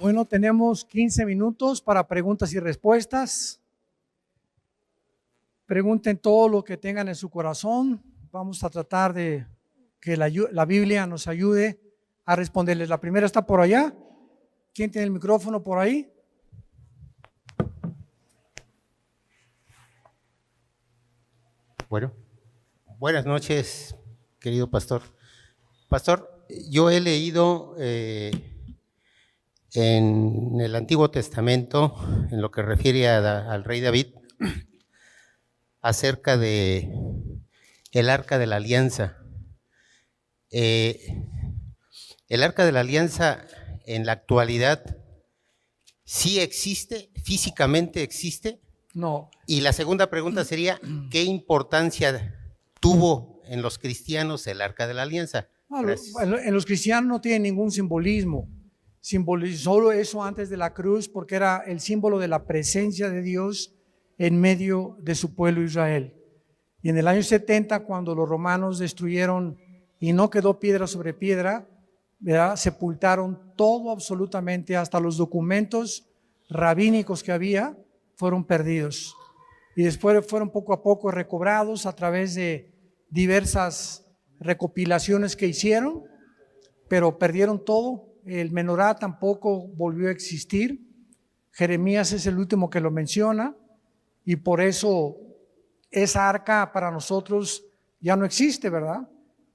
Bueno, tenemos 15 minutos para preguntas y respuestas. Pregunten todo lo que tengan en su corazón. Vamos a tratar de que la Biblia nos ayude a responderles. La primera está por allá. ¿Quién tiene el micrófono por ahí? Bueno, buenas noches, querido pastor. Pastor, yo he leído en el Antiguo Testamento, en lo que refiere al rey David, acerca de el Arca de la Alianza. El Arca de la Alianza en la actualidad sí existe, físicamente existe. No. Y la segunda pregunta sería, ¿qué importancia tuvo en los cristianos el Arca de la Alianza? En los cristianos no tiene ningún simbolismo. Solo eso antes de la cruz, porque era el símbolo de la presencia de Dios en medio de su pueblo Israel. Y en el año 70, cuando los romanos destruyeron y no quedó piedra sobre piedra, ¿verdad?, sepultaron todo absolutamente, hasta los documentos rabínicos que había fueron perdidos. Y después fueron poco a poco recobrados a través de diversas recopilaciones que hicieron, pero perdieron todo. El menorá tampoco volvió a existir. Jeremías es el último que lo menciona, y por eso esa arca para nosotros ya no existe, ¿verdad?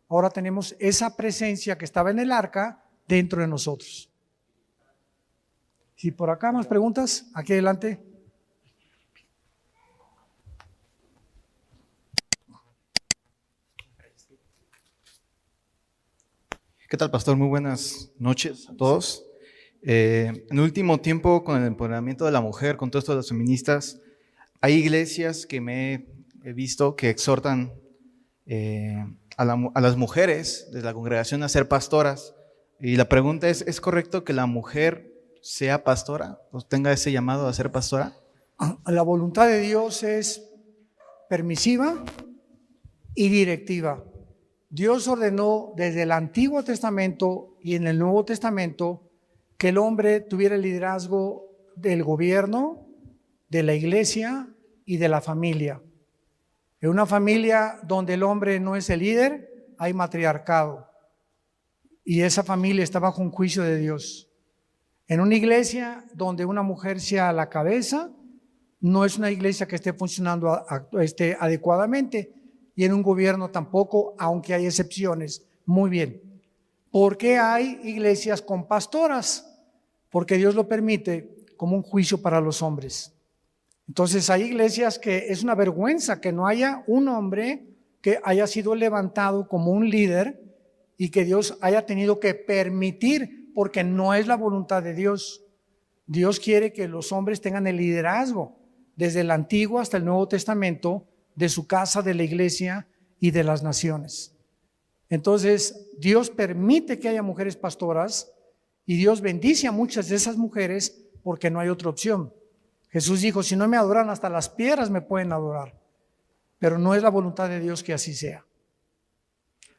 Ahora tenemos esa presencia que estaba en el arca dentro de nosotros. Si por acá más preguntas, aquí adelante. ¿Qué tal, pastor? Muy buenas noches a todos. En el último tiempo, con el empoderamiento de la mujer, con todo esto de las feministas, hay iglesias que he visto que exhortan a las mujeres de la congregación a ser pastoras. Y la pregunta ¿es correcto que la mujer sea pastora o tenga ese llamado a ser pastora? La voluntad de Dios es permisiva y directiva. Dios ordenó desde el Antiguo Testamento y en el Nuevo Testamento que el hombre tuviera el liderazgo del gobierno, de la iglesia y de la familia. En una familia donde el hombre no es el líder, hay matriarcado, y esa familia está bajo un juicio de Dios. En una iglesia donde una mujer sea la cabeza, no es una iglesia que esté funcionando adecuadamente, y en un gobierno tampoco, aunque hay excepciones. Muy bien. ¿Por qué hay iglesias con pastoras? Porque Dios lo permite como un juicio para los hombres. Entonces hay iglesias que es una vergüenza que no haya un hombre que haya sido levantado como un líder y que Dios haya tenido que permitir, porque no es la voluntad de Dios. Dios quiere que los hombres tengan el liderazgo desde el Antiguo hasta el Nuevo Testamento, de su casa, de la iglesia y de las naciones. Entonces Dios permite que haya mujeres pastoras, y Dios bendice a muchas de esas mujeres porque no hay otra opción. Jesús dijo: si no me adoran, hasta las piedras me pueden adorar. Pero no es la voluntad de Dios que así sea.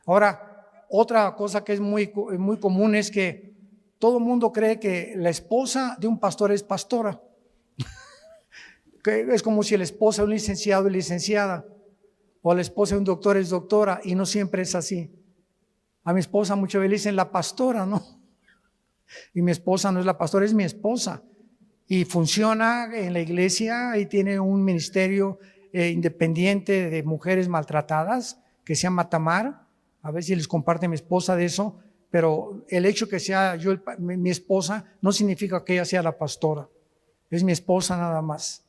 Ahora, otra cosa que es muy común es que todo el mundo cree que la esposa de un pastor es pastora. Es como si la esposa de un licenciado es licenciada, o la esposa de un doctor es doctora, y no siempre es así. A mi esposa muchas veces le dicen la pastora, ¿no? Y mi esposa no es la pastora, es mi esposa. Y funciona en la iglesia y tiene un ministerio independiente de mujeres maltratadas que se llama Tamar. A ver si les comparte mi esposa de eso, pero el hecho que sea yo mi esposa no significa que ella sea la pastora. Es mi esposa nada más.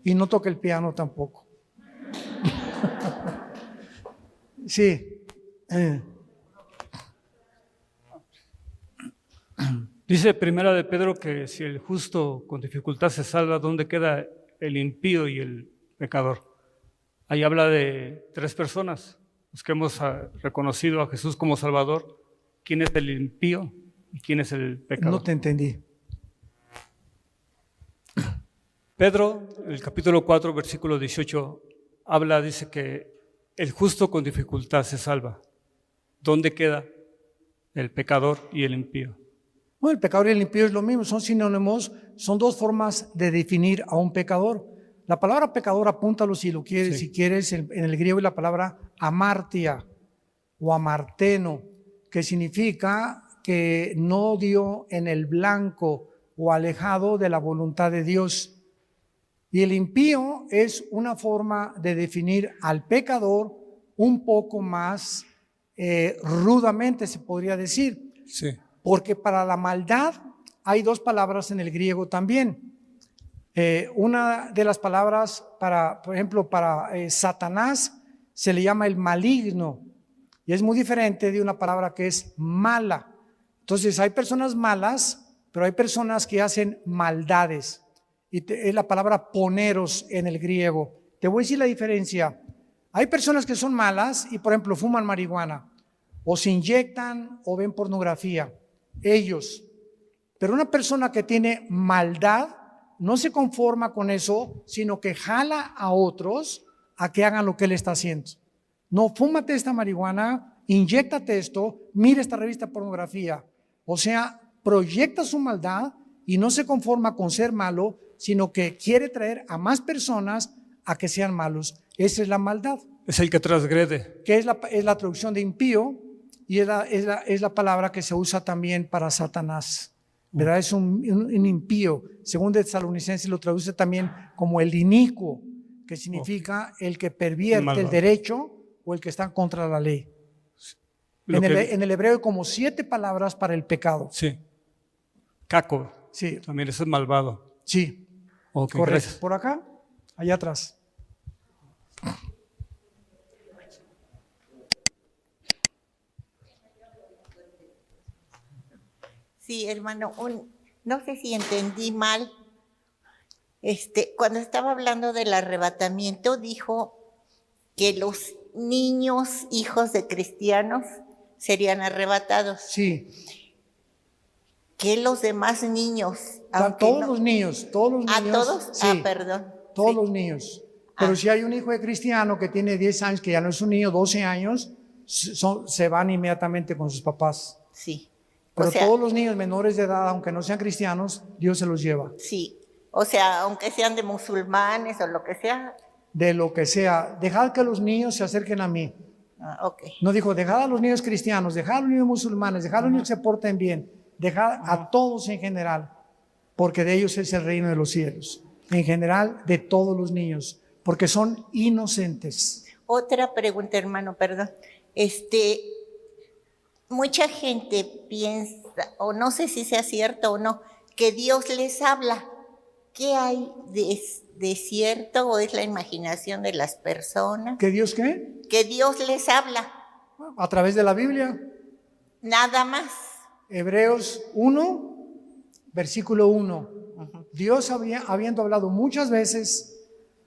Y no toca el piano tampoco. Sí. Dice Primera de Pedro que si el justo con dificultad se salva, ¿dónde queda el impío y el pecador? Ahí habla de tres personas, los que hemos reconocido a Jesús como Salvador. ¿Quién es el impío y quién es el pecador? No te entendí. Pedro, el capítulo 4, versículo 18, dice que el justo con dificultad se salva. ¿Dónde queda el pecador y el impío? Bueno, el pecador y el impío es lo mismo, son sinónimos, son dos formas de definir a un pecador. La palabra pecador, apúntalo si lo quieres, Sí. si quieres, en el griego es la palabra amartia o amarteno, que significa que no dio en el blanco o alejado de la voluntad de Dios. Y el impío es una forma de definir al pecador un poco más rudamente, se podría decir. Sí. Porque para la maldad hay dos palabras en el griego también. Una de las palabras por ejemplo, para Satanás se le llama el maligno y es muy diferente de una palabra que es mala. Entonces hay personas malas, pero hay personas que hacen maldades. Es la palabra poneros en el griego. Te voy a decir la diferencia. Hay personas que son malas y, por ejemplo, fuman marihuana o se inyectan o ven pornografía. Ellos. Pero una persona que tiene maldad no se conforma con eso, sino que jala a otros a que hagan lo que él está haciendo. No, fúmate esta marihuana, inyéctate esto, mira esta revista de pornografía. O sea, proyecta su maldad y no se conforma con ser malo, sino que quiere traer a más personas a que sean malos. Esa es la maldad. Es el que transgrede. Que es la traducción de impío y es la palabra que se usa también para Satanás. ¿Verdad? Es un impío. Según Tesalonicenses lo traduce también como el inicuo, que significa el que pervierte el derecho o el que está contra la ley. En el hebreo hay como 7 palabras para el pecado. Sí. Caco. Sí. También ese es malvado. Sí. Ok, Correcto. gracias. Por acá, allá atrás. Sí, hermano, no sé si entendí mal. Cuando estaba hablando del arrebatamiento, dijo que los niños, hijos de cristianos, serían arrebatados. Sí. Que los demás niños. Todos los niños. ¿A todos? Sí, Perdón. todos Sí. los niños. Pero si hay un hijo de cristiano que tiene 10 años, que ya no es un niño, 12 años, se van inmediatamente con sus papás. Sí. Pero O sea, todos los niños menores de edad, aunque no sean cristianos, Dios se los lleva. sí. O sea, aunque sean de musulmanes o lo que sea. De lo que sea. Dejad que los niños se acerquen a mí. Ok. No dijo, dejad a los niños cristianos, dejad a los niños musulmanes, dejad a los niños que se porten bien, dejad a todos en general, porque de ellos es el reino de los cielos. En general, de todos los niños, porque son inocentes. Otra pregunta, hermano, perdón. Mucha gente piensa, o no sé si sea cierto o no, que Dios les habla. ¿Qué hay de cierto o es la imaginación de las personas? ¿Que Dios qué? Que Dios les habla, A través de la Biblia. nada más. Hebreos 1, versículo 1. Dios habiendo hablado muchas veces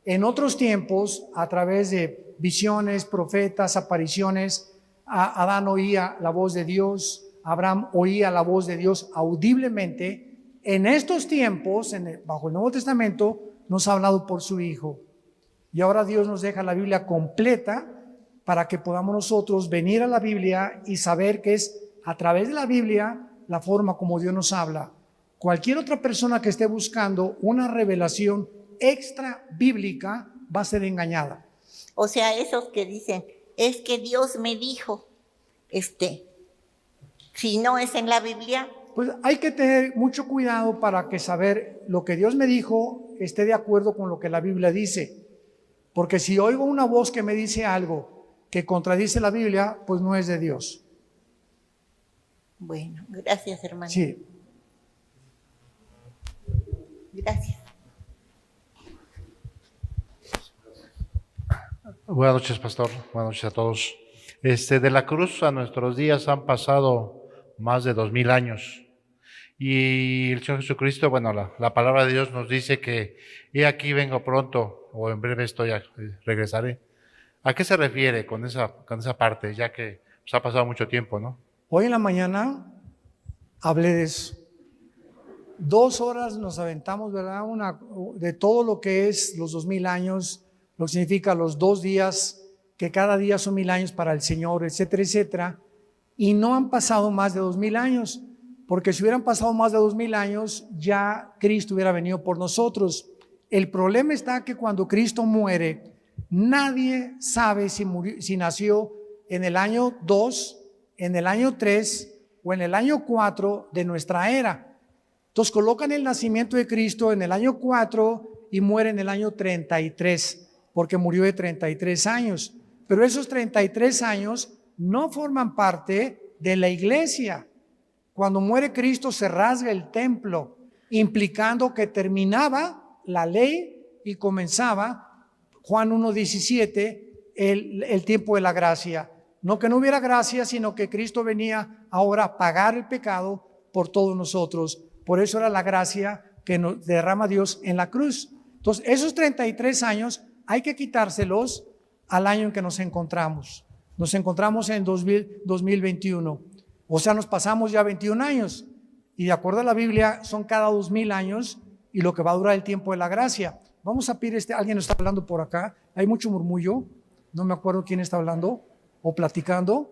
en otros tiempos a través de visiones, profetas, apariciones. Adán oía la voz de Dios, Abraham oía la voz de Dios audiblemente. En estos tiempos, bajo el Nuevo Testamento, nos ha hablado por su Hijo. Y ahora Dios nos deja la Biblia completa para que podamos nosotros venir a la Biblia y saber que es a través de la Biblia la forma como Dios nos habla. Cualquier otra persona que esté buscando una revelación extra bíblica va a ser engañada. O sea, esos que dicen, es que Dios me dijo, si no es en la Biblia. Pues hay que tener mucho cuidado para que saber lo que Dios me dijo esté de acuerdo con lo que la Biblia dice. Porque si oigo una voz que me dice algo que contradice la Biblia, pues no es de Dios. Bueno, gracias, hermano. Sí. Gracias. Buenas noches, pastor. Buenas noches a todos. De la cruz a nuestros días han pasado más de 2000 años. Y el Señor Jesucristo, bueno, la palabra de Dios nos dice que he aquí vengo pronto, o en breve regresaré. ¿A qué se refiere con esa parte? Ya que pues, ha pasado mucho tiempo, ¿no? Hoy en la mañana hablé de eso. 2 horas nos aventamos, ¿verdad? De todo lo que es los 2000 años, lo que significa los 2 días, que cada día son 1000 años para el Señor, etcétera, etcétera. Y no han pasado más de 2000 años. porque si hubieran pasado más de 2000 años, ya Cristo hubiera venido por nosotros. El problema está que cuando Cristo muere, nadie sabe si nació en el año 2, en el año 3 o en el año 4 de nuestra era. Entonces colocan el nacimiento de Cristo en el año 4 y muere en el año 33, porque murió de 33 años. Pero esos 33 años no forman parte de la iglesia. Cuando muere Cristo se rasga el templo, implicando que terminaba la ley y comenzaba, Juan 1:17, el tiempo de la gracia. No que no hubiera gracia, sino que Cristo venía ahora a pagar el pecado por todos nosotros. Por eso era la gracia que nos derrama Dios en la cruz. Entonces, esos 33 años hay que quitárselos al año en que nos encontramos. Nos encontramos en 2021. O sea, nos pasamos ya 21 años. Y de acuerdo a la Biblia, son cada 2000 años y lo que va a durar el tiempo de la gracia. Vamos a pedir, alguien está hablando por acá. Hay mucho murmullo. No me acuerdo quién está hablando o platicando.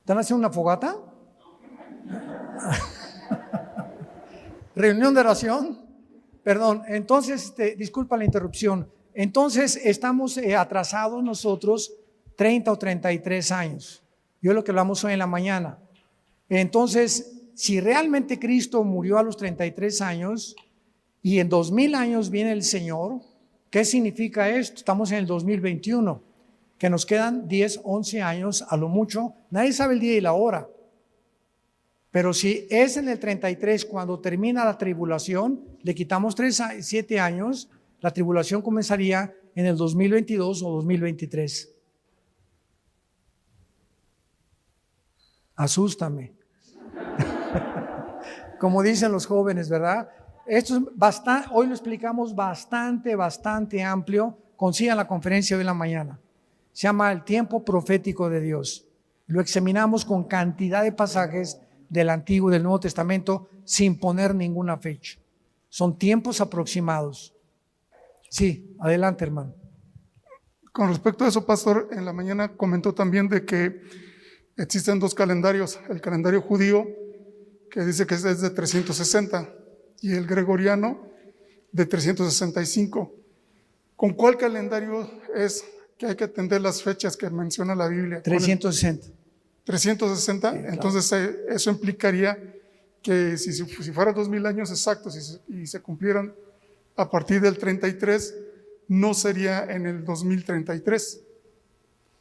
¿Están haciendo una fogata? Reunión de oración. Perdón, entonces, disculpa la interrupción. Entonces, estamos atrasados nosotros 30 o 33 años. Yo lo que hablamos hoy en la mañana. Entonces, si realmente Cristo murió a los 33 años y en 2000 años viene el Señor, ¿qué significa esto? Estamos en el 2021, que nos quedan 10, 11 años a lo mucho. Nadie sabe el día y la hora. Pero si es en el 33 cuando termina la tribulación, le quitamos 7 años, la tribulación comenzaría en el 2022 o 2023. Asústame. Como dicen los jóvenes, ¿verdad? Esto es bastante, hoy lo explicamos bastante amplio. Consigan la conferencia hoy en la mañana. Se llama El tiempo profético de Dios. Lo examinamos con cantidad de pasajes del Antiguo y del Nuevo Testamento sin poner ninguna fecha. Son tiempos aproximados. Sí, adelante, hermano. Con respecto a eso, pastor, en la mañana comentó también de que existen dos calendarios, el calendario judío, que dice que es de 360, y el gregoriano de 365. ¿Con cuál calendario es que hay que atender las fechas que menciona la Biblia? 360. 360, sí, entonces claro. Eso implicaría que si fueran 2000 años exactos y se cumplieran a partir del 33, no sería en el 2033,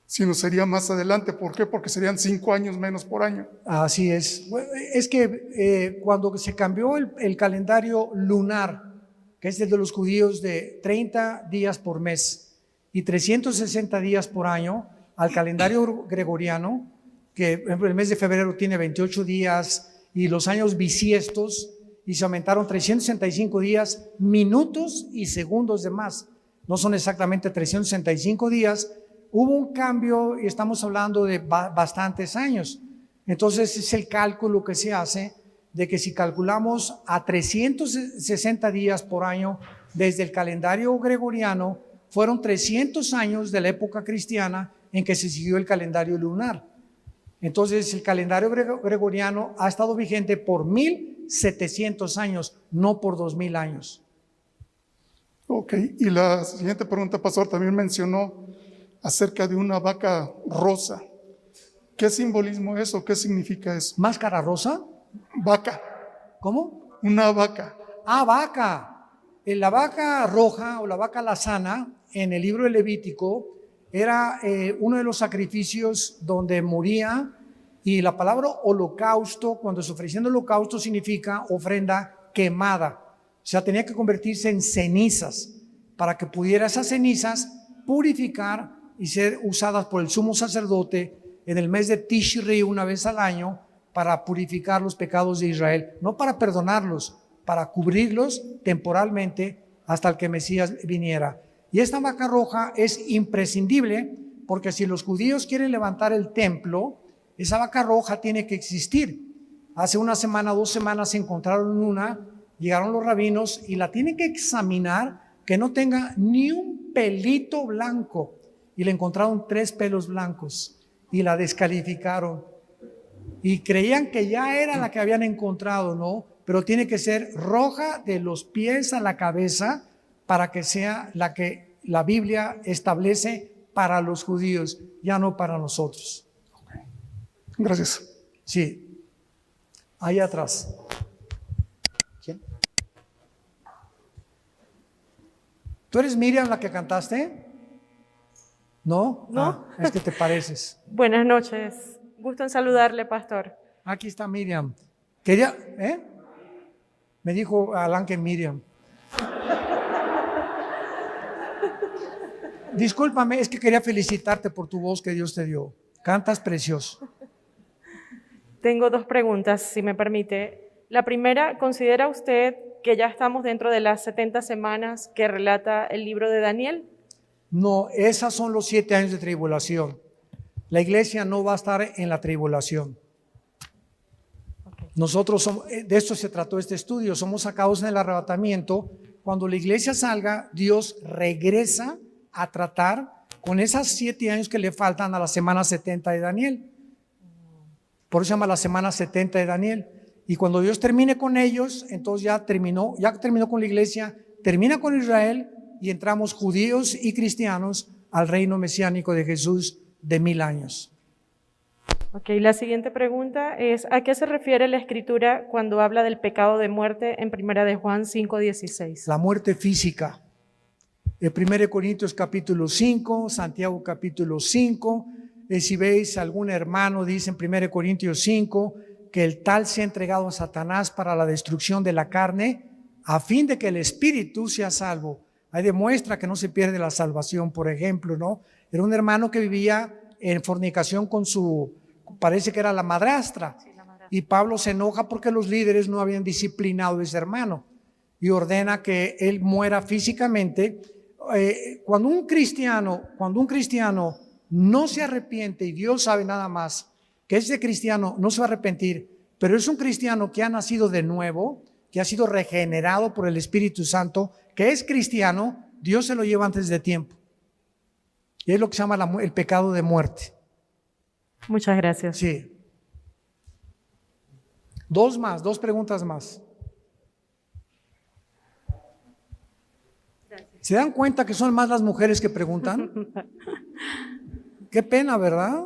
sino sería más adelante. ¿Por qué? Porque serían 5 años menos por año. Así es. Es que cuando se cambió el calendario lunar, que es el de los judíos de 30 días por mes y 360 días por año, al calendario gregoriano, que el mes de febrero tiene 28 días y los años bisiestos, y se aumentaron 365 días, minutos y segundos de más. No son exactamente 365 días. Hubo un cambio y estamos hablando de bastantes años. Entonces es el cálculo que se hace de que si calculamos a 360 días por año desde el calendario gregoriano, fueron 300 años de la época cristiana en que se siguió el calendario lunar. Entonces el calendario gregoriano ha estado vigente por 1700 años, no por 2000 años. Ok, y la siguiente pregunta, pastor, también mencionó acerca de una vaca rosa. ¿Qué simbolismo es o qué significa eso? ¿Máscara rosa? Vaca. ¿Cómo? Una vaca. Ah, vaca. La vaca roja o la vaca lazana en el libro de Levítico era uno de los sacrificios donde moría, y la palabra holocausto, cuando se ofrecía el holocausto, significa ofrenda quemada. O sea, tenía que convertirse en cenizas para que pudiera esas cenizas purificar y ser usadas por el sumo sacerdote en el mes de Tishri una vez al año para purificar los pecados de Israel, no para perdonarlos, para cubrirlos temporalmente hasta el que Mesías viniera. Y esta vaca roja es imprescindible porque si los judíos quieren levantar el templo, esa vaca roja tiene que existir. Hace una semana, 2 semanas se encontraron una, llegaron los rabinos y la tienen que examinar que no tenga ni un pelito blanco. y le encontraron 3 pelos blancos y la descalificaron. Y creían que ya era la que habían encontrado, ¿no? Pero tiene que ser roja de los pies a la cabeza para que sea la que la Biblia establece para los judíos, ya no para nosotros. Gracias. Sí, ahí atrás. ¿Quién? ¿Tú eres Miriam la que cantaste? ¿No? No. Ah, es que te pareces. Buenas noches. Gusto en saludarle, pastor. Aquí está Miriam. Quería, me dijo Alan que Miriam. Discúlpame, es que quería felicitarte por tu voz que Dios te dio. Cantas precioso. Tengo 2 preguntas, si me permite. La primera, ¿considera usted que ya estamos dentro de las 70 semanas que relata el libro de Daniel? No, esas son los 7 años de tribulación. La iglesia no va a estar en la tribulación. Nosotros somos, de esto se trató este estudio, somos sacados en el arrebatamiento. Cuando la iglesia salga, Dios regresa a tratar con esas 7 años que le faltan a la semana 70 de Daniel. Por eso se llama la semana 70 de Daniel. Y cuando Dios termine con ellos, entonces ya terminó con la iglesia, termina con Israel y entramos judíos y cristianos al reino mesiánico de Jesús de 1000 años. Ok, la siguiente pregunta es, ¿a qué se refiere la Escritura cuando habla del pecado de muerte en 1 de Juan 5:16? La muerte física. El 1 Corintios capítulo 5, Santiago capítulo 5. Si veis algún hermano, dice en 1 Corintios 5, que el tal sea entregado a Satanás para la destrucción de la carne, a fin de que el espíritu sea salvo. Ahí demuestra que no se pierde la salvación, por ejemplo, ¿no? Era un hermano que vivía en fornicación con parece que era la madrastra. Sí, la madrastra. Y Pablo se enoja porque los líderes no habían disciplinado a ese hermano y ordena que él muera físicamente. Cuando un cristiano no se arrepiente, y Dios sabe nada más que ese cristiano no se va a arrepentir, pero es un cristiano que ha nacido de nuevo, que ha sido regenerado por el Espíritu Santo, que es cristiano, Dios se lo lleva antes de tiempo. Y es lo que se llama el pecado de muerte. Muchas gracias. Sí. 2 preguntas más. ¿Se dan cuenta que son más las mujeres que preguntan? Qué pena, ¿verdad?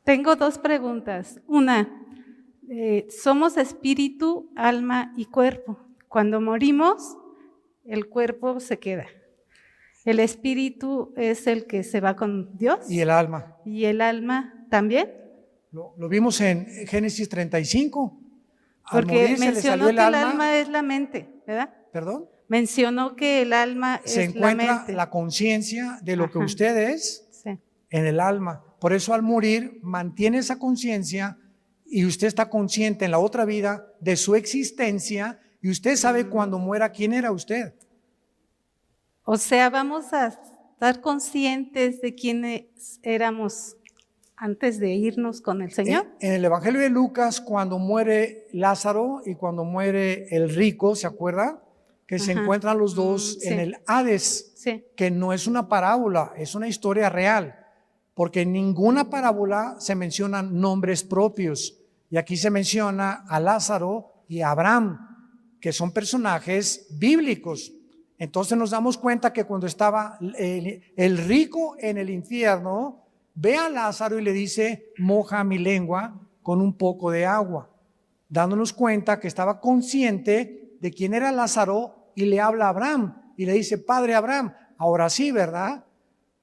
Tengo 2 preguntas. Una, somos espíritu, alma y cuerpo. Cuando morimos, el cuerpo se queda. El espíritu es el que se va con Dios. Y el alma. ¿Y el alma también? Lo vimos en Génesis 35. Al Porque morir, se le mencionó salió que el el alma es la mente, ¿verdad? ¿Perdón? Mencionó que el alma Se es la encuentra mente. la conciencia de lo que Ajá. usted es Sí. en el alma. Por eso al morir mantiene esa conciencia y usted está consciente en la otra vida de su existencia y usted sabe cuando muera quién era usted. O sea, vamos a estar conscientes de quiénes éramos antes de irnos con el Señor. En el Evangelio de Lucas, cuando muere Lázaro y cuando muere el rico, ¿se acuerda? Que se Ajá. encuentran los dos Sí. en el Hades, Sí. que no es una parábola, es una historia real, porque en ninguna parábola se mencionan nombres propios. Y aquí se menciona a Lázaro y a Abraham, que son personajes bíblicos. Entonces nos damos cuenta que cuando estaba el rico en el infierno, ve a Lázaro y le dice, moja mi lengua con un poco de agua, dándonos cuenta que estaba consciente de quién era Lázaro y le habla a Abraham y le dice, Padre Abraham, ahora sí, ¿verdad?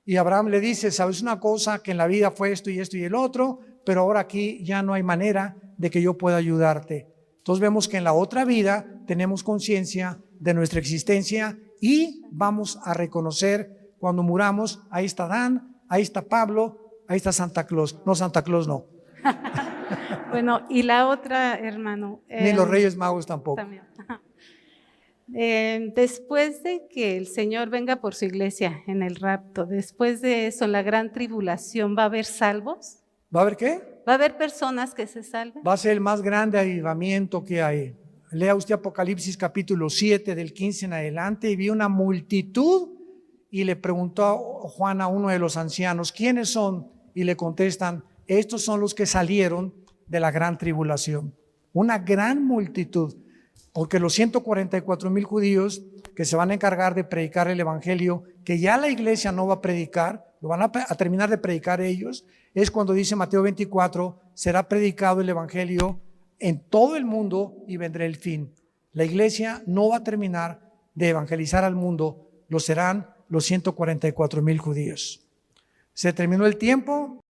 Y Abraham le dice, ¿sabes una cosa? Que en la vida fue esto y esto y el otro, pero ahora aquí ya no hay manera de que yo pueda ayudarte. Entonces vemos que en la otra vida tenemos conciencia de nuestra existencia y vamos a reconocer cuando muramos, ahí está Dan, ahí está Pablo, ahí está Santa Claus. No, Santa Claus no. Bueno, y la otra, hermano. Ni los Reyes Magos tampoco. También. Después de que el Señor venga por su iglesia en el rapto, después de eso, en la gran tribulación, ¿va a haber salvos? ¿Va a haber qué? ¿Va a haber personas que se salven? Va a ser el más grande avivamiento que hay. Lea usted Apocalipsis capítulo 7 del 15 en adelante y vi una multitud y le preguntó a Juan, a uno de los ancianos, ¿quiénes son? Y le contestan, estos son los que salieron de la gran tribulación. Una gran multitud, porque los 144,000 judíos que se van a encargar de predicar el evangelio, que ya la iglesia no va a predicar, lo van a terminar de predicar ellos, es cuando dice Mateo 24, será predicado el evangelio en todo el mundo y vendrá el fin. La iglesia no va a terminar de evangelizar al mundo, lo serán los 144,000 judíos. Se terminó el tiempo,